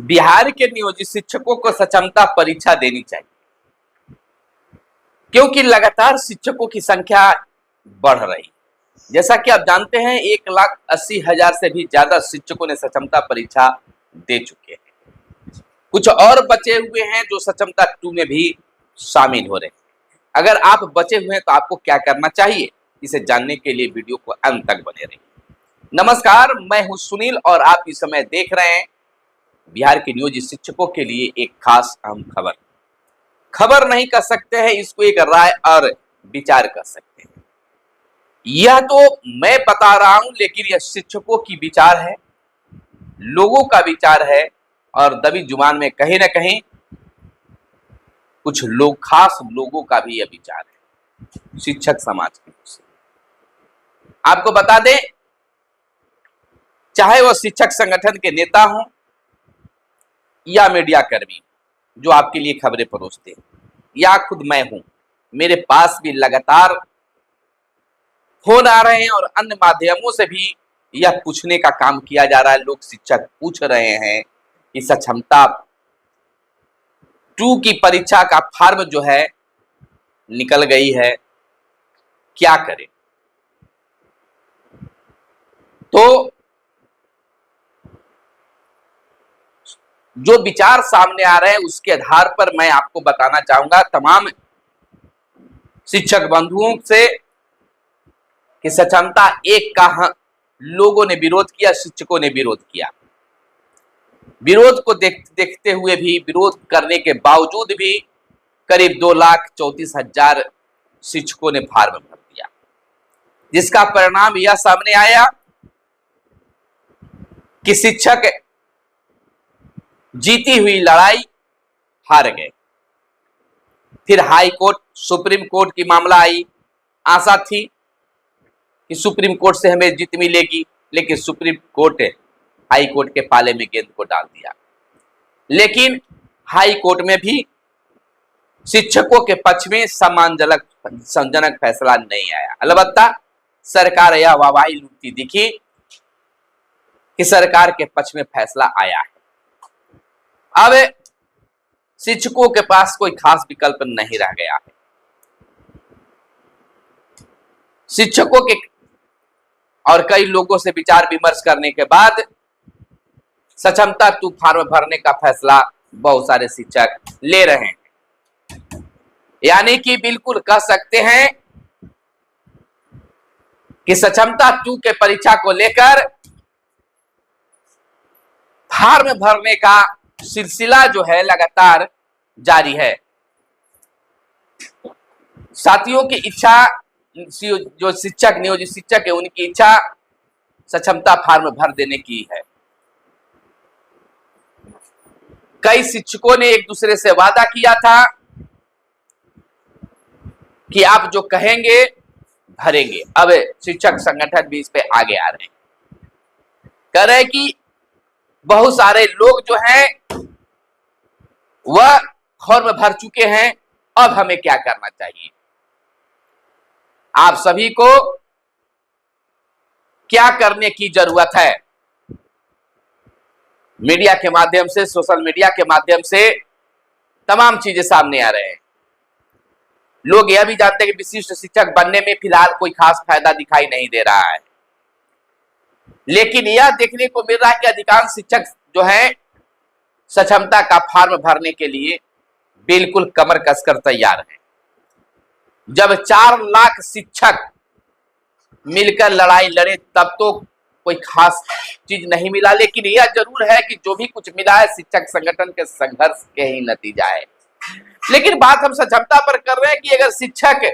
बिहार के नियोजित शिक्षकों को सक्षमता परीक्षा देनी चाहिए, क्योंकि लगातार शिक्षकों की संख्या बढ़ रही है। जैसा कि आप जानते हैं 1,80,000 से भी ज्यादा शिक्षकों ने सक्षमता परीक्षा दे चुके हैं। कुछ और बचे हुए हैं जो सक्षमता 2 में भी शामिल हो रहे हैं। अगर आप बचे हुए हैं तो आपको क्या करना चाहिए, इसे जानने के लिए वीडियो को अंत तक बने रहिए। नमस्कार, मैं हूं सुनील और आप इस समय देख रहे हैं बिहार के नियोजित शिक्षकों के लिए एक खास अहम खबर नहीं कर सकते हैं, इसको एक राय और विचार कर सकते हैं। यह तो मैं बता रहा हूं, लेकिन यह शिक्षकों की विचार है, लोगों का विचार है और दबी जुबान में कहीं ना कहीं कुछ लोग, खास लोगों का भी यह विचार है, शिक्षक समाज के। आपको बता दें, चाहे वह शिक्षक संगठन के नेता हों या मीडिया कर्मी जो आपके लिए खबरें परोसते हैं, या खुद मैं हूं, मेरे पास भी लगातार फोन आ रहे हैं और अन्य माध्यमों से भी यह पूछने का काम किया जा रहा है। लोग, शिक्षक पूछ रहे हैं कि सक्षमता 2 की परीक्षा का फॉर्म जो है निकल गई है, क्या करें। तो जो विचार सामने आ रहे हैं उसके आधार पर मैं आपको बताना चाहूंगा तमाम शिक्षक बंधुओं से कि सक्षमता 1 का लोगों ने विरोध किया, शिक्षकों ने विरोध किया। विरोध को देखते हुए भी, विरोध करने के बावजूद भी करीब 2,34,000 शिक्षकों ने फॉर्म भर दिया, जिसका परिणाम यह सामने आया कि शिक्षक जीती हुई लड़ाई हार गए। फिर हाई कोर्ट, सुप्रीम कोर्ट की मामला आई। आशा थी कि सुप्रीम कोर्ट से हमें जीत मिलेगी, लेकिन सुप्रीम कोर्ट हाई कोर्ट के पाले में गेंद को डाल दिया। लेकिन हाई कोर्ट में भी शिक्षकों के पक्ष में सम्मानजनक फैसला नहीं आया। अलबत्ता सरकार यह वाहवाही लूटती दिखी कि सरकार के पक्ष में फैसला आया है। अब शिक्षकों के पास कोई खास विकल्प नहीं रह गया है। शिक्षकों के और कई लोगों से विचार विमर्श करने के बाद सक्षमता 2 फॉर्म भरने का फैसला बहुत सारे शिक्षक ले रहे हैं। यानी कि बिल्कुल कह सकते हैं कि सक्षमता 2 के परीक्षा को लेकर फॉर्म भरने का सिलसिला जो है लगातार जारी है। साथियों की इच्छा, जो शिक्षक, नियोजित शिक्षक है, उनकी इच्छा सक्षमता फॉर्म भर देने की है। कई शिक्षकों ने एक दूसरे से वादा किया था कि आप जो कहेंगे भरेंगे। अब शिक्षक संगठन भी इस पे आगे आ रहे हैं, कह रहे हैं कि बहुत सारे लोग जो हैं वह फॉर्म भर चुके हैं, अब हमें क्या करना चाहिए। आप सभी को क्या करने की जरूरत है। मीडिया के माध्यम से, सोशल मीडिया के माध्यम से तमाम चीजें सामने आ रहे हैं। लोग यह भी जानते हैं कि विशिष्ट शिक्षक बनने में फिलहाल कोई खास फायदा दिखाई नहीं दे रहा है, लेकिन यह देखने को मिल रहा है कि अधिकांश शिक्षक जो हैं सक्षमता का फॉर्म भरने के लिए बिल्कुल कमर कसकर तैयार हैं। जब 4 लाख शिक्षक मिलकर लड़ाई लड़े तब तो कोई खास चीज नहीं मिला, लेकिन यह जरूर है कि जो भी कुछ मिला है शिक्षक संगठन के संघर्ष के ही नतीजा है। लेकिन बात हम सक्षमता पर कर रहे हैं कि अगर शिक्षक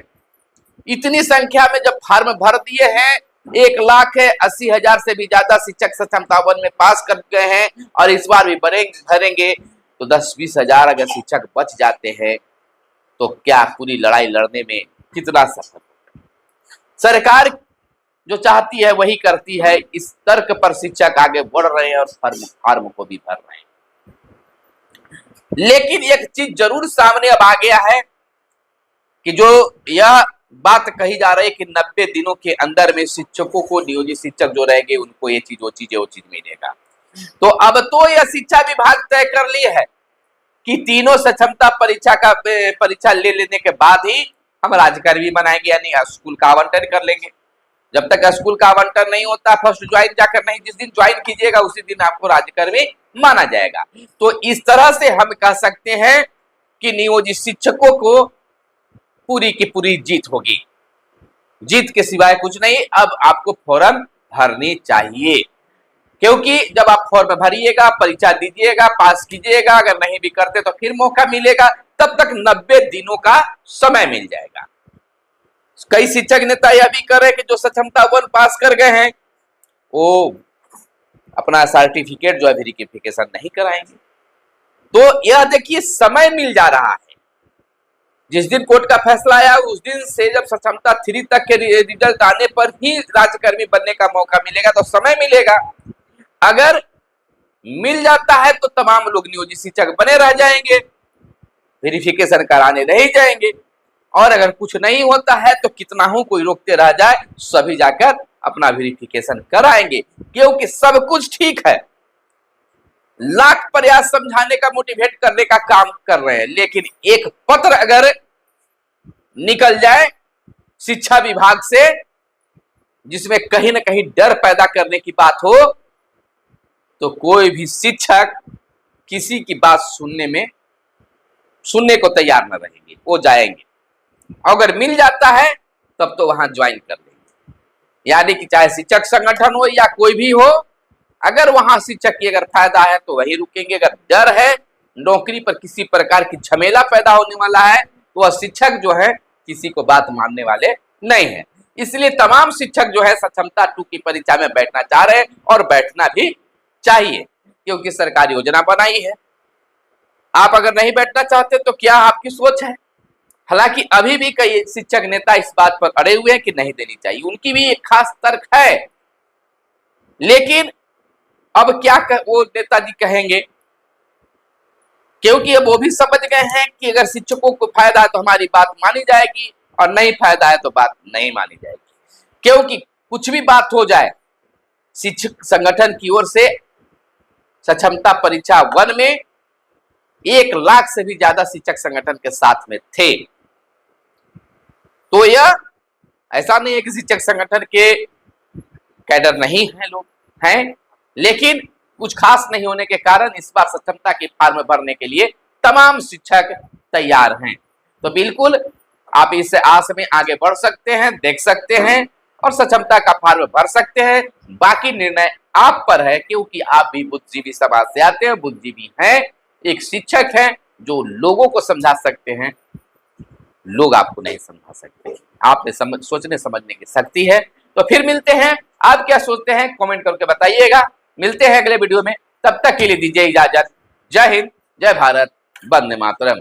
इतनी संख्या में जब फॉर्म भर दिए हैं, 1,80,000 से भी ज्यादा शिक्षक सक्षमता 1 में पास कर गए हैं और इस बार भी भरेंगे, तो 10-20 हजार अगर शिक्षक बच जाते हैं तो क्या पूरी लड़ाई लड़ने में कितना सफल होगा। सरकार जो चाहती है वही करती है। इस तर्क पर शिक्षक आगे बढ़ रहे हैं और फॉर्म को भी भर रहे हैं। लेकिन एक चीज जरूर सामने अब आ गया है कि जो यह बात कही जा रही है कि 90 दिनों के अंदर में शिक्षकों को, नियोजित शिक्षक जो रहेंगे, उनको ये चीज वो चीज मिलेगा। तो अब तो यह शिक्षा विभाग तय कर ली है कि तीनों सक्षमता परीक्षा ले लेने के बाद ही हम राज्यकर्मी बनाएंगे, यानी स्कूल का आवंटन कर लेंगे। जब तक स्कूल का आवंटन नहीं होता, फर्स्ट ज्वाइन जाकर नहीं, जिस दिन ज्वाइन कीजिएगा उसी दिन आपको राज्यकर्मी माना जाएगा। तो इस तरह से हम कह सकते हैं कि नियोजित शिक्षकों को पूरी की पूरी जीत होगी, जीत के सिवाय कुछ नहीं। अब आपको फॉर्म भरनी चाहिए, क्योंकि जब आप फॉर्म भरिएगा, परीक्षा दीजिएगा, पास कीजिएगा, अगर नहीं भी करते तो फिर मौका मिलेगा, तब तक 90 दिनों का समय मिल जाएगा। कई शिक्षक नेता यह भी कर रहे हैं कि जो सक्षमता 1 पास कर गए हैं वो अपना सर्टिफिकेट जो है वेरिफिकेशन नहीं कराएंगे। तो यह देखिए समय मिल जा रहा है। जिस दिन कोर्ट का फैसला आया उस दिन से जब सक्षमता 3 तक के रिजल्ट आने पर ही राज्यकर्मी बनने का मौका मिलेगा, तो समय मिलेगा। अगर मिल जाता है तो तमाम लोग नियोजित शिक्षक बने रह जाएंगे, वेरिफिकेशन कराने नहीं जाएंगे। और अगर कुछ नहीं होता है तो कितना हो कोई रोकते रह जाए, सभी जाकर अपना वेरिफिकेशन कराएंगे, क्योंकि सब कुछ ठीक है। लाख प्रयास समझाने का, मोटिवेट करने का काम कर रहे हैं, लेकिन एक पत्र अगर निकल जाए शिक्षा विभाग से जिसमें कहीं ना कहीं डर पैदा करने की बात हो, तो कोई भी शिक्षक किसी की बात सुनने को तैयार न रहेंगे, वो जाएंगे। अगर मिल जाता है तब तो वहां ज्वाइन कर लेंगे, यानी कि चाहे शिक्षक संगठन हो या कोई भी हो, अगर वहां शिक्षक की अगर फायदा है तो वही रुकेंगे। अगर डर है, नौकरी पर किसी प्रकार की झमेला पैदा होने वाला है, तो वह शिक्षक जो है किसी को बात मानने वाले नहीं है। इसलिए तमाम शिक्षक जो है सक्षमता 2 की परीक्षा में बैठना चाह रहे हैं और बैठना भी चाहिए, क्योंकि सरकार योजना बनाई है। आप अगर नहीं बैठना चाहते तो क्या आपकी सोच है? हालांकि अभी भी कई शिक्षक नेता इस बात पर अड़े हुए हैं कि नहीं देनी चाहिए, उनकी भी एक खास तर्क है। लेकिन अब क्या वो नेताजी कहेंगे, क्योंकि अब वो भी समझ गए हैं कि अगर शिक्षकों को फायदा है तो हमारी बात मानी जाएगी, और नहीं फायदा है तो बात नहीं मानी जाएगी। क्योंकि कुछ भी बात हो जाए, शिक्षक संगठन की ओर से सक्षमता परीक्षा 1 में 1 लाख से भी ज्यादा शिक्षक संगठन के साथ में थे। तो यह ऐसा नहीं है कि शिक्षक संगठन के कैडर नहीं है, लोग हैं, लेकिन कुछ खास नहीं होने के कारण इस बार सक्षमता की फॉर्म भरने के लिए तमाम शिक्षक तैयार हैं। तो बिल्कुल आप इस आस में आगे बढ़ सकते हैं, देख सकते हैं और सक्षमता का फॉर्म भर सकते हैं। बाकी निर्णय आप पर है, क्योंकि आप भी बुद्धिजीवी समाज से आते हैं, बुद्धिजीवी हैं, एक शिक्षक हैं जो लोगों को समझा सकते हैं, लोग आपको नहीं समझा सकते। आप में सोचने समझने की शक्ति है। तो फिर मिलते हैं, आप क्या सोचते हैं कमेंट करके बताइएगा। मिलते हैं अगले वीडियो में, तब तक के लिए दीजिए इजाजत। जय हिंद, जय भारत, वंदे मातरम।